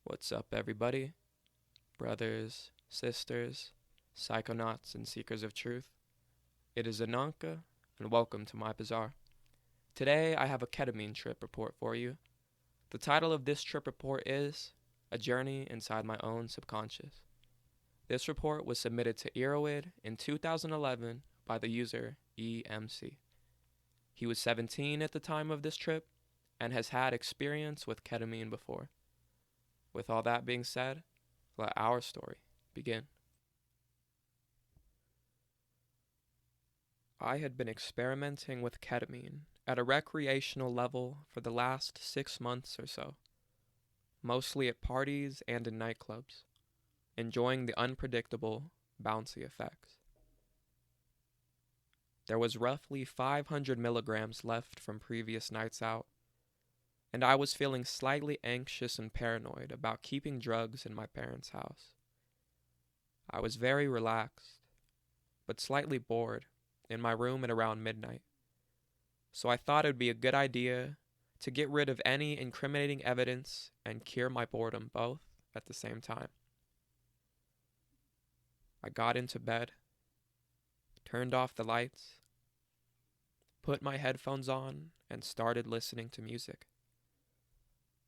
What's up, everybody? Brothers, sisters, psychonauts, and seekers of truth. It is Ananka, and welcome to my bazaar. Today, I have a ketamine trip report for you. The title of this trip report is A Journey Inside My Own Subconscious. This report was submitted to Erowid in 2011 by the user EMC. He was 17 at the time of this trip and has had experience with ketamine before. With all that being said, let our story begin. I had been experimenting with ketamine at a recreational level for the last 6 months or so, mostly at parties and in nightclubs, enjoying the unpredictable, bouncy effects. There was roughly 500 milligrams left from previous nights out, and I was feeling slightly anxious and paranoid about keeping drugs in my parents' house. I was very relaxed, but slightly bored in my room at around midnight, so I thought it would be a good idea to get rid of any incriminating evidence and cure my boredom both at the same time. I got into bed, turned off the lights, put my headphones on, and started listening to music.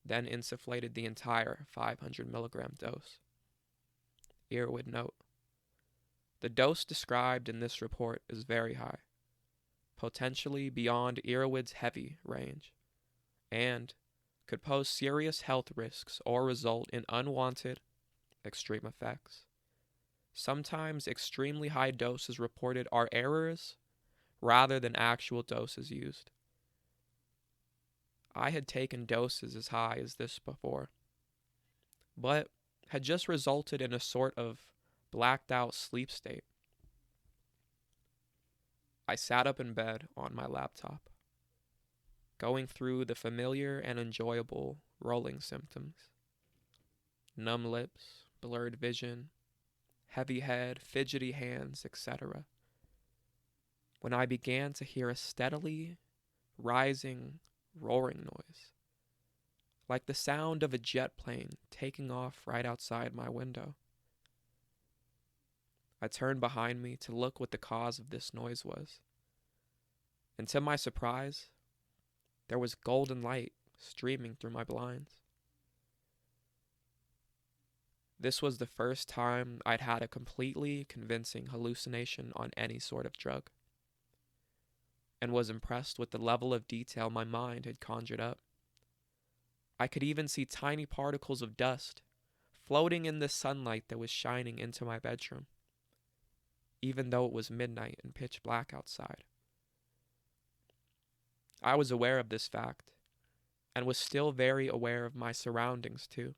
Then insufflated the entire 500 milligram dose. Earwood note: the dose described in this report is very high, potentially beyond Earwood's heavy range, and could pose serious health risks or result in unwanted, extreme effects. Sometimes extremely high doses reported are errors rather than actual doses used. I had taken doses as high as this before, but had just resulted in a sort of blacked out sleep state. I sat up in bed on my laptop, going through the familiar and enjoyable rolling symptoms: numb lips, blurred vision, heavy head, fidgety hands, etc., when I began to hear a steadily rising, roaring noise, like the sound of a jet plane taking off right outside my window. I turned behind me to look what the cause of this noise was, and to my surprise, there was golden light streaming through my blinds. This was the first time I'd had a completely convincing hallucination on any sort of drug, and was impressed with the level of detail my mind had conjured up. I could even see tiny particles of dust floating in the sunlight that was shining into my bedroom, even though it was midnight and pitch black outside. I was aware of this fact, and was still very aware of my surroundings too.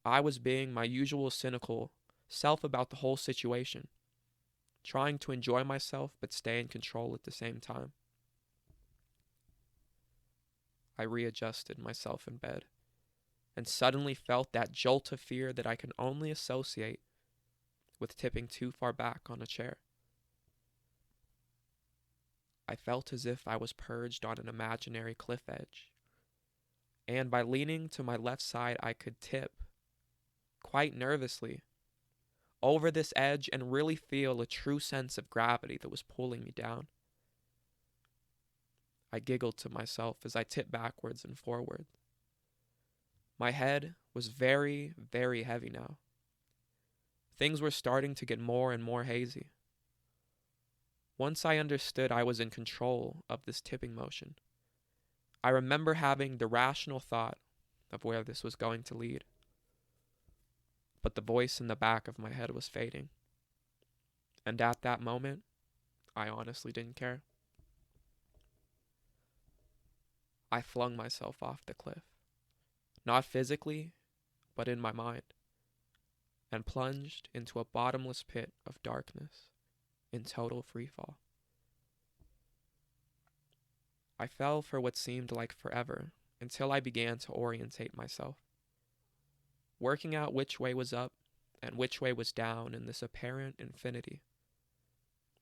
I was being my usual cynical self about the whole situation, trying to enjoy myself but stay in control at the same time. I readjusted myself in bed, and suddenly felt that jolt of fear that I can only associate with tipping too far back on a chair. I felt as if I was perched on an imaginary cliff edge, and by leaning to my left side I could tip, quite nervously, over this edge and really feel a true sense of gravity that was pulling me down. I giggled to myself as I tipped backwards and forward. My head was very, very heavy now. Things were starting to get more and more hazy. Once I understood I was in control of this tipping motion, I remember having the rational thought of where this was going to lead. But the voice in the back of my head was fading. And at that moment, I honestly didn't care. I flung myself off the cliff, not physically, but in my mind, and plunged into a bottomless pit of darkness in total freefall. I fell for what seemed like forever until I began to orientate myself, working out which way was up and which way was down in this apparent infinity,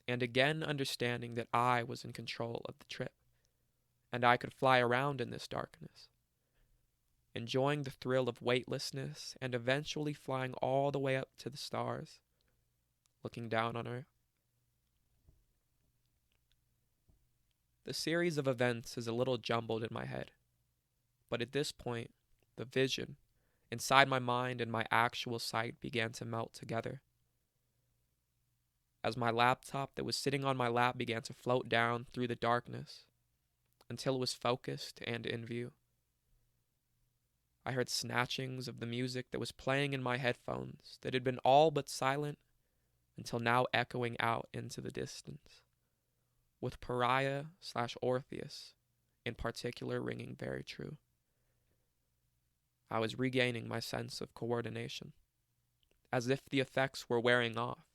and again understanding that I was in control of the trip, and I could fly around in this darkness, enjoying the thrill of weightlessness and eventually flying all the way up to the stars, looking down on Earth. The series of events is a little jumbled in my head, but at this point, the vision inside my mind and my actual sight began to melt together. As my laptop that was sitting on my lap began to float down through the darkness until it was focused and in view. I heard snatchings of the music that was playing in my headphones that had been all but silent until now echoing out into the distance, with Pariah/Orpheus in particular ringing very true. I was regaining my sense of coordination, as if the effects were wearing off,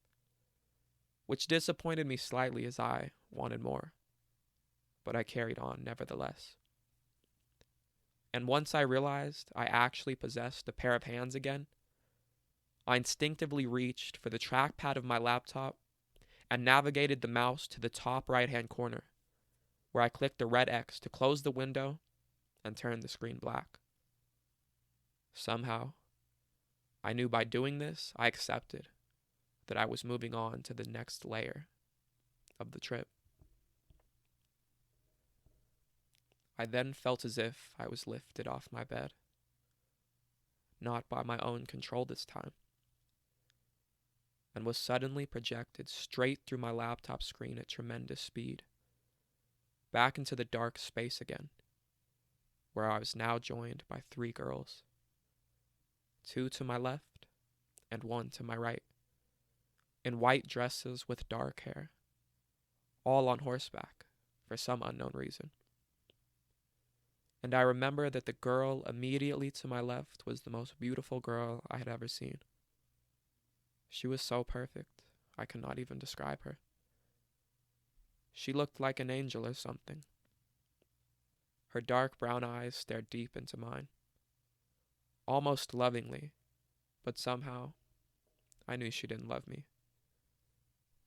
which disappointed me slightly as I wanted more, but I carried on nevertheless. And once I realized I actually possessed a pair of hands again, I instinctively reached for the trackpad of my laptop and navigated the mouse to the top right-hand corner, where I clicked the red X to close the window and turn the screen black. Somehow, I knew by doing this, I accepted that I was moving on to the next layer of the trip. I then felt as if I was lifted off my bed, not by my own control this time, and was suddenly projected straight through my laptop screen at tremendous speed, back into the dark space again, where I was now joined by 3 girls, 2 to my left and 1 to my right, in white dresses with dark hair, all on horseback for some unknown reason. And I remember that the girl immediately to my left was the most beautiful girl I had ever seen. She was so perfect, I could not even describe her. She looked like an angel or something. Her dark brown eyes stared deep into mine, almost lovingly, but somehow I knew she didn't love me.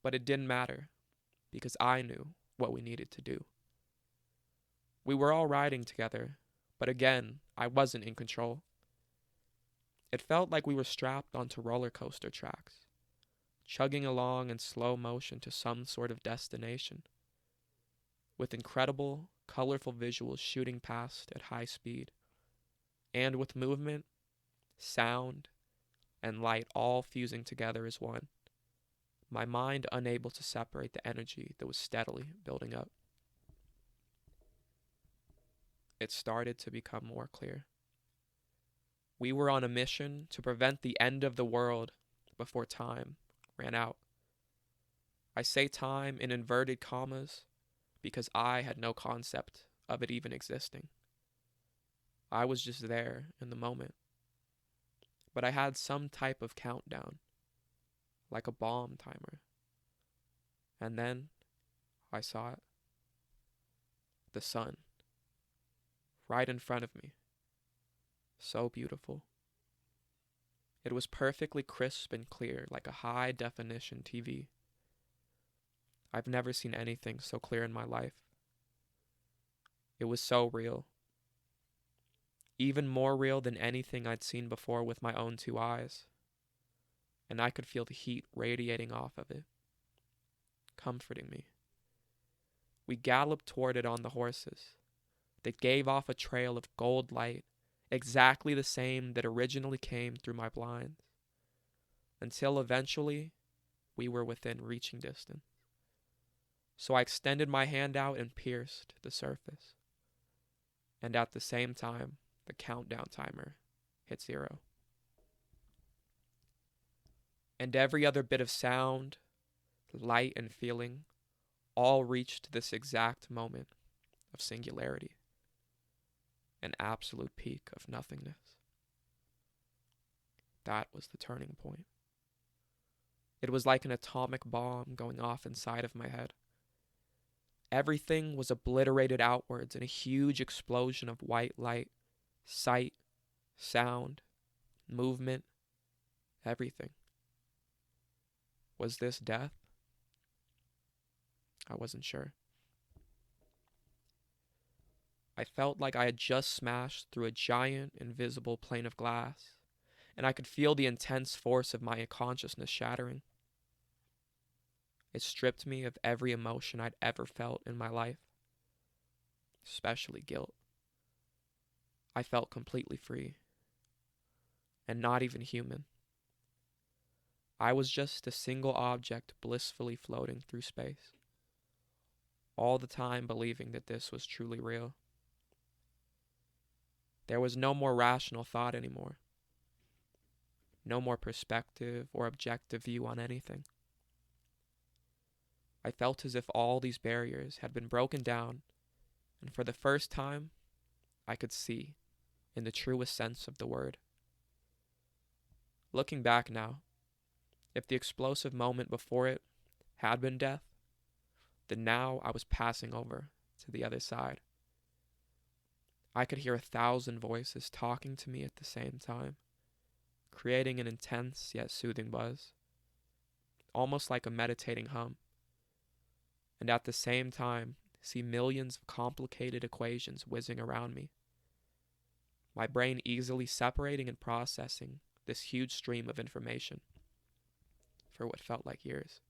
But it didn't matter, because I knew what we needed to do. We were all riding together, but again, I wasn't in control. It felt like we were strapped onto roller coaster tracks, chugging along in slow motion to some sort of destination, with incredible, colorful visuals shooting past at high speed, and with movement, sound, and light all fusing together as one, my mind unable to separate the energy that was steadily building up. It started to become more clear. We were on a mission to prevent the end of the world before time ran out. I say time in inverted commas because I had no concept of it even existing. I was just there in the moment. But I had some type of countdown, like a bomb timer. And then I saw it. The sun. Right in front of me. So beautiful. It was perfectly crisp and clear, like a high-definition TV. I've never seen anything so clear in my life. It was so real. Even more real than anything I'd seen before with my own 2 eyes. And I could feel the heat radiating off of it, comforting me. We galloped toward it on the horses. That gave off a trail of gold light, exactly the same that originally came through my blinds, until eventually we were within reaching distance. So I extended my hand out and pierced the surface. And at the same time, the countdown timer hit 0. And every other bit of sound, light, and feeling all reached this exact moment of singularity. An absolute peak of nothingness. That was the turning point. It was like an atomic bomb going off inside of my head. Everything was obliterated outwards in a huge explosion of white light, sight, sound, movement, everything. Was this death? I wasn't sure. I felt like I had just smashed through a giant, invisible plane of glass, and I could feel the intense force of my consciousness shattering. It stripped me of every emotion I'd ever felt in my life, especially guilt. I felt completely free, and not even human. I was just a single object blissfully floating through space, all the time believing that this was truly real. There was no more rational thought anymore, no more perspective or objective view on anything. I felt as if all these barriers had been broken down, and for the first time, I could see in the truest sense of the word. Looking back now, if the explosive moment before it had been death, then now I was passing over to the other side. I could hear 1,000 voices talking to me at the same time, creating an intense yet soothing buzz, almost like a meditating hum, and at the same time see millions of complicated equations whizzing around me, my brain easily separating and processing this huge stream of information for what felt like years.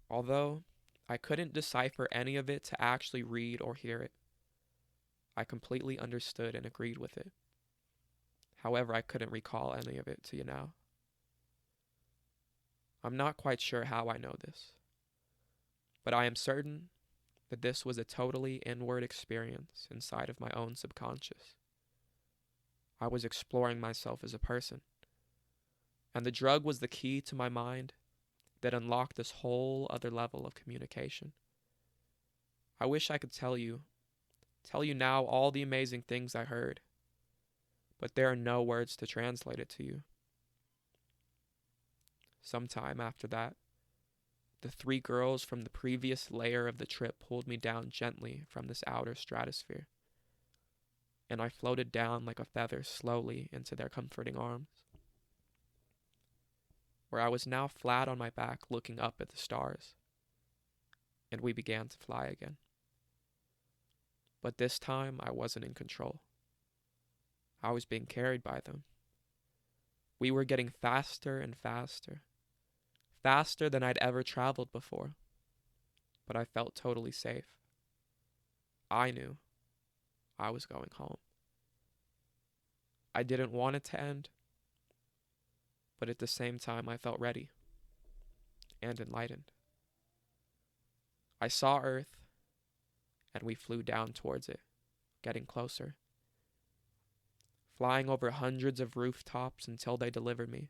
Although I couldn't decipher any of it to actually read or hear it, I completely understood and agreed with it. However, I couldn't recall any of it to you now. I'm not quite sure how I know this, but I am certain that this was a totally inward experience inside of my own subconscious. I was exploring myself as a person, and the drug was the key to my mind that unlocked this whole other level of communication. I wish I could tell you now all the amazing things I heard, but there are no words to translate it to you. Sometime after that, the 3 girls from the previous layer of the trip pulled me down gently from this outer stratosphere, and I floated down like a feather slowly into their comforting arms, where I was now flat on my back looking up at the stars, and we began to fly again. But this time I wasn't in control. I was being carried by them. We were getting faster and faster, faster than I'd ever traveled before, but I felt totally safe. I knew I was going home. I didn't want it to end, but at the same time I felt ready and enlightened. I saw Earth, and we flew down towards it, getting closer, flying over hundreds of rooftops until they delivered me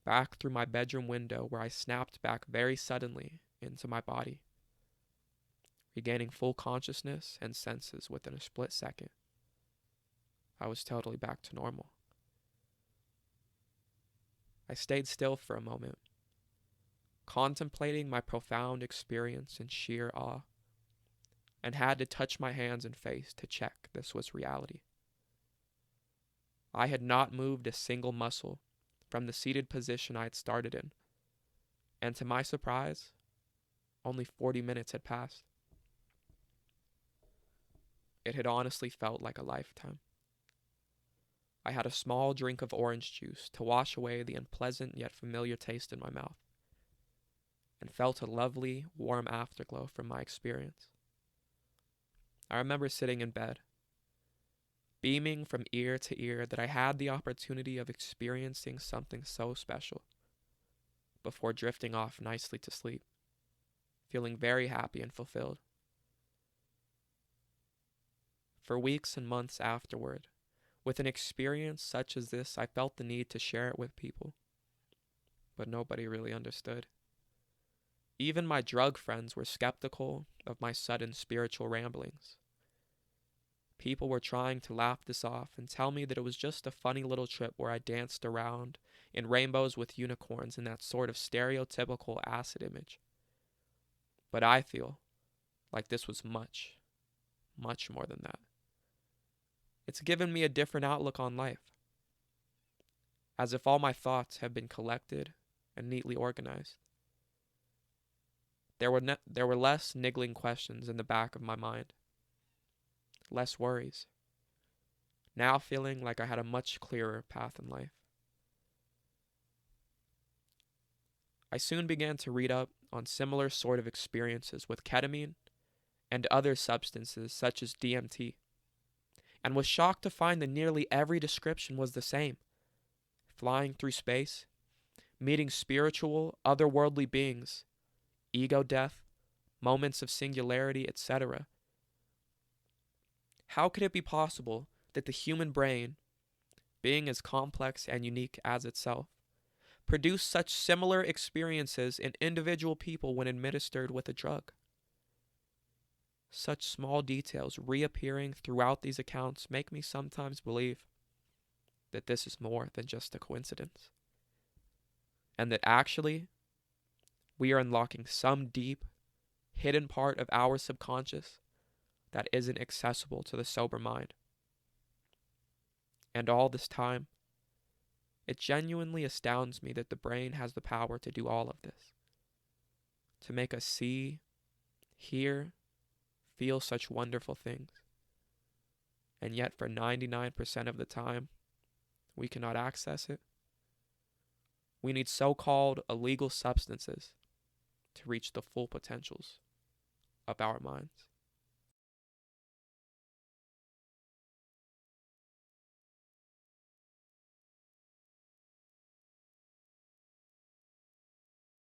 back through my bedroom window, where I snapped back very suddenly into my body, regaining full consciousness and senses within a split second. I was totally back to normal. I stayed still for a moment, contemplating my profound experience in sheer awe, and had to touch my hands and face to check this was reality. I had not moved a single muscle from the seated position I had started in, and to my surprise, only 40 minutes had passed. It had honestly felt like a lifetime. I had a small drink of orange juice to wash away the unpleasant yet familiar taste in my mouth, and felt a lovely, warm afterglow from my experience. I remember sitting in bed, beaming from ear to ear that I had the opportunity of experiencing something so special, before drifting off nicely to sleep, feeling very happy and fulfilled. For weeks and months afterward, with an experience such as this, I felt the need to share it with people, but nobody really understood. Even my drug friends were skeptical of my sudden spiritual ramblings. People were trying to laugh this off and tell me that it was just a funny little trip where I danced around in rainbows with unicorns and that sort of stereotypical acid image. But I feel like this was much, much more than that. It's given me a different outlook on life, as if all my thoughts have been collected and neatly organized. There were less niggling questions in the back of my mind, less worries, now feeling like I had a much clearer path in life. I soon began to read up on similar sort of experiences with ketamine and other substances such as DMT, and was shocked to find that nearly every description was the same: flying through space, meeting spiritual, otherworldly beings, ego death, moments of singularity, etc. How could it be possible that the human brain, being as complex and unique as itself, produced such similar experiences in individual people when administered with a drug? Such small details reappearing throughout these accounts make me sometimes believe that this is more than just a coincidence, and that actually we are unlocking some deep, hidden part of our subconscious that isn't accessible to the sober mind. And all this time, it genuinely astounds me that the brain has the power to do all of this, to make us see, hear, feel such wonderful things. And yet for 99% of the time, we cannot access it. We need so-called illegal substances to reach the full potentials of our minds.